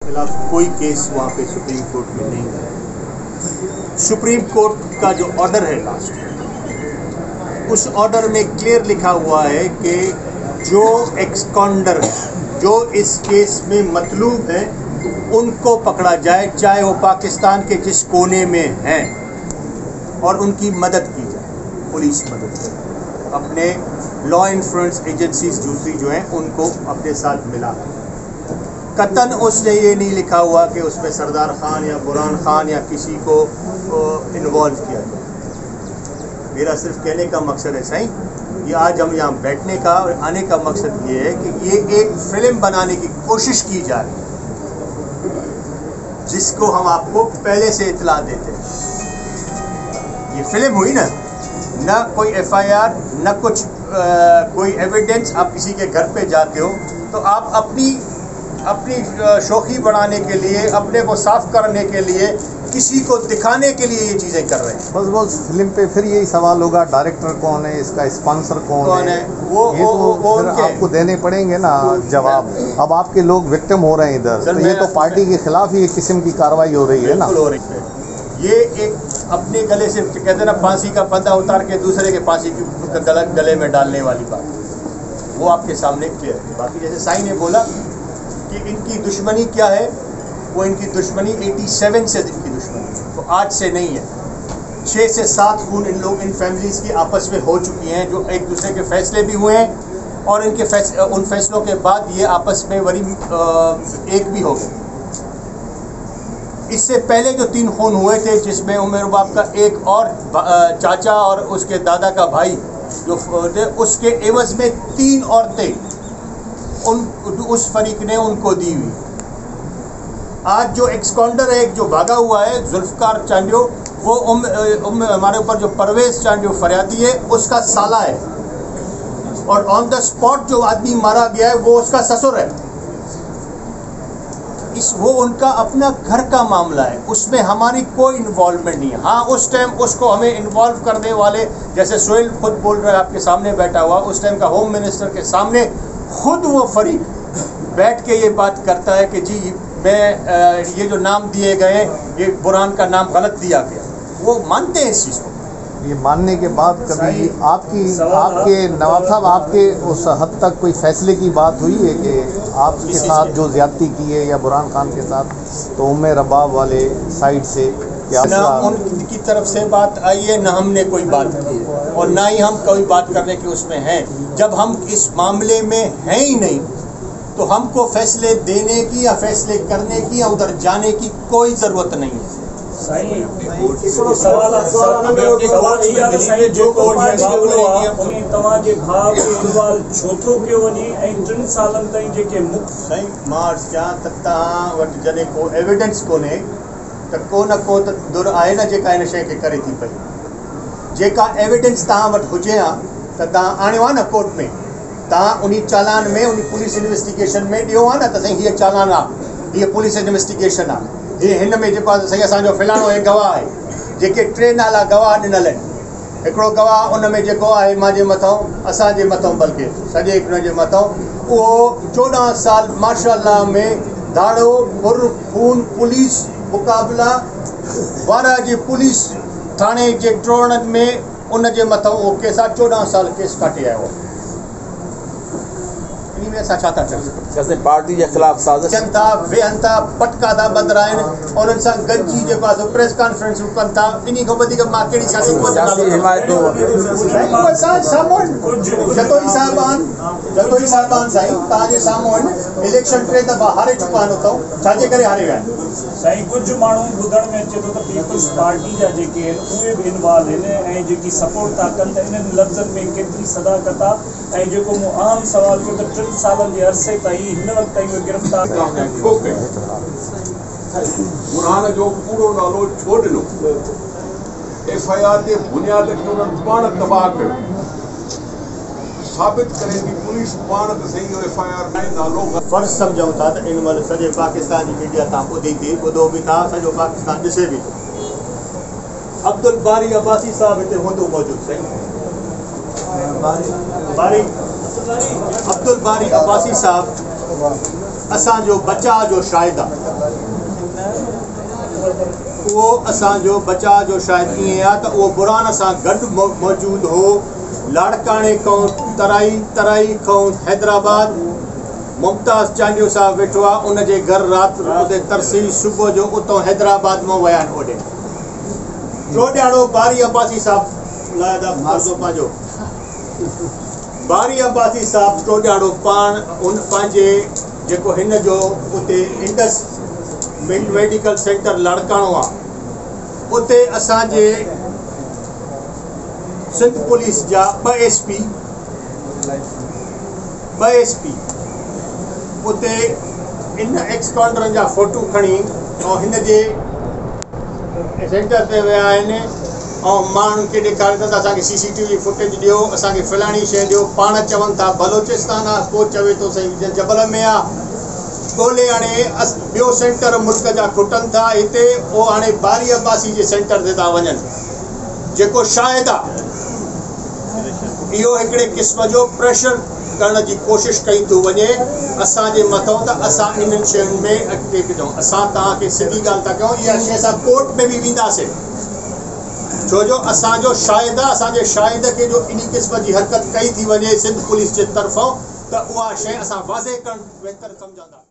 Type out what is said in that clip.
खिलाफ कोई केस वहाँ पे सुप्रीम कोर्ट में नहीं है। सुप्रीम कोर्ट का जो ऑर्डर है लास्ट, उस ऑर्डर में क्लियर लिखा हुआ है कि जो एक्सकॉन्डर है, जो इस केस में मतलूब है, उनको पकड़ा जाए, चाहे वो पाकिस्तान के जिस कोने में हैं, और उनकी मदद की जाए, पुलिस मदद करे, अपने लॉ इन्फ्लुएंस एजेंसीज दूसरी जो हैं उनको अपने साथ मिला। कतन उसने ये नहीं लिखा हुआ कि उसमें सरदार खान या बुरहान खान या किसी को इन्वॉल्व किया जाए। मेरा सिर्फ कहने का मकसद है सही, ये आज हम यहाँ बैठने का और आने का मकसद ये है कि ये एक फिल्म बनाने की कोशिश की जा रही है, जिसको हम आपको पहले से इतला देते हैं। ये फिल्म हुई ना कोई FIR, न कुछ कोई एविडेंस। आप किसी के घर पे जाते हो तो आप अपनी शोखी बढ़ाने के लिए, अपने को साफ करने के लिए, किसी को दिखाने के लिए ये चीज़ें कर रहे हैं। बस फिल्म पे फिर यही सवाल होगा, डायरेक्टर कौन है, इसका स्पॉन्सर कौन है, वो फिर आपको देने पड़ेंगे ना जवाब। अब आपके लोग विक्टिम हो रहे हैं इधर, तो ये तो पार्टी के खिलाफ ही एक किस्म की कार्रवाई हो रही है ना। ये एक अपने गले से कहते ना, फांसी का फंदा उतार के दूसरे के फांसी की गले में डालने वाली बात, वो आपके सामने क्लियर है। बाकी जैसे साई ने बोला कि इनकी दुश्मनी क्या है, वो इनकी दुश्मनी 87 से इनकी दुश्मनी है, तो आज से नहीं है। 6 से 7 खून इन फैमिलीज़ की आपस में हो चुकी हैं, जो एक दूसरे के फैसले भी हुए हैं, और इनके उन फैसलों के बाद ये आपस में बड़ी एक भी हो गए। इससे पहले जो 3 खून हुए थे, जिसमें उमर बाप का एक और चाचा और उसके दादा का भाई जो उसके एवज में 3 औरतें उस फरीक ने उनको दी हुई। आज जो एक्सकॉन्डर है, एक जो भागा हुआ है जुल्फकार चांडियो, वो हमारे ऊपर जो परवेज चांडियो फरियादी है, उसका साला है, और ऑन द स्पॉट जो आदमी मारा गया है वो उसका ससुर है। वो उनका अपना घर का मामला है, उसमें हमारी कोई इन्वॉल्वमेंट नहीं है। हाँ, उस टाइम उसको हमें इन्वॉल्व करने वाले, जैसे सोहेल खुद बोल रहा है आपके सामने बैठा हुआ, उस टाइम का होम मिनिस्टर के सामने खुद वो फरीक बैठ के ये बात करता है कि जी मैं ये जो नाम दिए गए, ये बुरहान का नाम गलत दिया गया। वो मानते हैं इस चीज़ को। ये मानने के बाद कभी आपके नवाब साहब, आपके उस हद तक कोई फैसले की बात हुई है कि आपके साथ जो ज्यादती की है, या बुरहान खान के साथ, तो उम्मे रबाब वाले साइड से ना उनकी तरफ से बात आई है, ना हमने कोई बात की है, और ना ही हम कोई बात करने के उसमें हैं। जब हम इस मामले में हैं ही नहीं, तो हमको फैसले देने की या फैसले करने की या उधर जाने की कोई ज़रूरत नहीं है। मार्च क्या तव्हां वटि जॾहिं को एविडेंस कोन्हे, त को न को त दुर आहे न जेका इन शइ खे करे थी पई। जेका एविडेंस तव्हां वटि हुजे हा त तव्हां आणियो आहे न कोर्ट में, तव्हां उन चालान में, उन पुलिस इन्वेस्टिगेशन में ॾियो आहे न त साईं हीअ चालान आहे, हीअ पुलिस इन्वेस्टिगेशन आहे, हीअ हिन में जेको आहे साईं असांजो फलाणो हे गवाह आहे। जेके 3 नाला गवाह ॾिनल आहिनि, हिकिड़ो गवाह उन में जेको आहे मां जे मथां, असांजे मथां, बल्कि सॼे हिन जे मथां, उहो 14 साल माशाअल्लाह में दाड़ो पुर खून पुलिस मुक़ाबला वारा जी पुलिस थाणे जे ट्रोड़नि में उन जे मथां उहो केस आहे, 14 साल केस काटे आयो। इन में असां छा था चऊं? पार्टी के खिलाफ साजिश था, वेहनि था, पटका था बदिराइनि, और उन्हनि सां गॾिजी जेको आहे प्रेस कॉन्फ्रेंसूं कनि था। इन खां वधीक मां कहिड़ी सियासी जतोई साहिबान साईं तव्हांजे साम्हूं आहिनि। इलेक्शन 3 दफ़ा हारे चुका आहिनि उतां, छाजे करे हारे विया आहिनि? साईं कुझु माण्हू ॿुधण में अचे थो त पीपल्स पार्टी जा जेके आहिनि उहे बि इन्वॉल्व आहिनि, ऐं जेकी सपोर्ट था कनि त इन्हनि लफ़्ज़नि में केतिरी सदाकत आहे। ऐं जेको मूं अहम सवाल कयो त 3 सालनि जे अरसे ताईं हिन वक़्त ताईं उहे गिरफ़्तार बुरहान जो पूरो नालो छो ॾिनो? FIR जे बुनियाद खे उन्हनि पाण तबाह कयो, साबित करे थी पुलिस पाण त सही FIR में नालो फर्ज़ सम्झूं था त इन महिल सॼे पाकिस्तान जी मीडिया तव्हां ॿुधो बि था, सॼो पाकिस्तान ॾिसे बि थो। अब्दुल बारी अब्बासी साहब हिते हूंदो मौजूदु सही, अब्दुल बारी अब्बासी साहब असांजो बचाव जो शाहिद आहे, उहो असांजो बचाव जो शाहिद ईअं आहे त उहो बुरहान सां गॾु मौजूदु हो। लाड़काणे खां तराई खां हैदराबाद मुमताज़ चांडियो साहब वेठो आहे, उनजे घर राति उते तरसी, सुबुह जो उतां हैदराबाद मां विया आहिनि ओॾे। टोॾियाणो बारी अब्बासी साहब पंहिंजो बारी अब्बासी साहब टोॾियाणो पाण उन पंहिंजे जेको हिन जो उते इंडस मेडिकल सेंटर लाड़काणो आहे, उते असांजे सिंध पुलिस जा ॿ एसपी उते इन एक्स काउंटरनि जा फोटू खणी ऐं हिन जे सेंटर ते विया आहिनि ऐं माण्हुनि खे ॾेखारनि था असांखे CCTV फुटेज ॾियो, असांखे फलाणी शइ ॾियो। पाण चवनि था बलोचिस्तान आहे, को चवे थो साईं जबल में आहे। ॻोल्हे हाणे ॿियो सेंटर मुल्क जा खुटनि था, हिते उहो हाणे बारी अब्बासी जे सेंटर ते था वञनि जेको शायदि आहे। इहो हिकिड़े क़िस्म जो प्रेशर करण जी कोशिशि कई थो वञे असांजे मथां त असां इन्हनि शयुनि में अॻिते कयूं। असां तव्हांखे सिधी ॻाल्हि था कयूं, इहा शइ असां कोर्ट में बि वेंदासीं, छो जो असांजो शाहिद आहे। असांजे शाहिद खे जो इन क़िस्म जी हरकत कई थी वञे सिंध पुलिस जे तरफ़ां, त उहा शइ असां वाज़े करणु बहितर सम्झंदा।